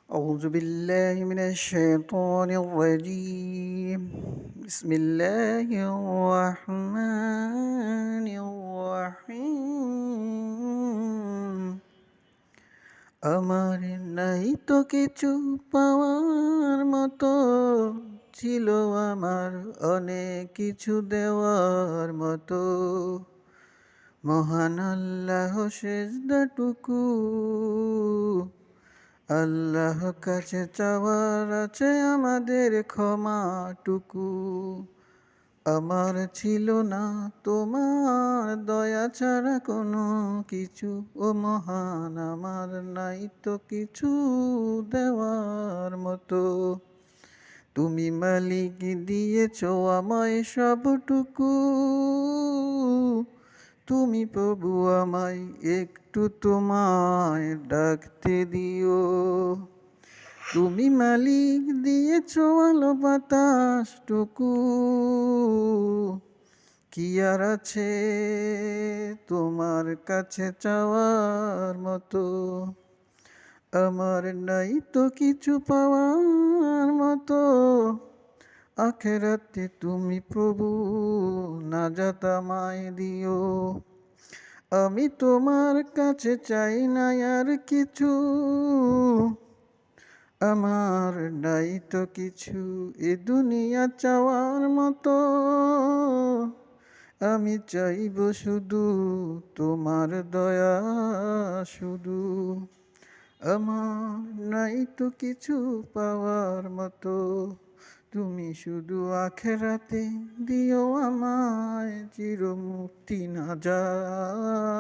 أعوذ بالله من الشيطان الرجيم بسم الله الرحمن الرحيم আমার নাই তো কিছু পাওয়ার মতো, ছিল আমার অনেক কিছু দেওয়ার মতো। মহান আল্লাহ সেজদাটুকু আল্লাহ কাছে চাওয়ার আছে আমাদের ক্ষমাটুকু। আমার ছিল না তোমার দয়া ছাড়া কোনো কিছু, ও মহান আমার নাই তো কিছু দেওয়ার মতো। তুমি মালিক দিয়েছ আমায় সবটুকু, তুমি প্রভু আমায় একটু তোমায় ডাকতে দিও। তুমি মালিক দিয়েছ আলো বাতাসটুকু, কি আর আছে তোমার কাছে চাওয়ার মতো। আমার নাই তো কিছু পাওয়ার মতো, আখেরাতে তুমি প্রভু নাজাত আমায় দিও। আমি তোমার কাছে চাই না আর কিছু, আমার নাই তো কিছু এ দুনিয়া চাওয়ার মতো। আমি চাইব শুধু তোমার দয়া শুধু। আমার নাই তো কিছু পাওয়ার মতো, তুমি শুধু আখেরাতে দিও আমায় চিরমুক্তি নাজাটুকু।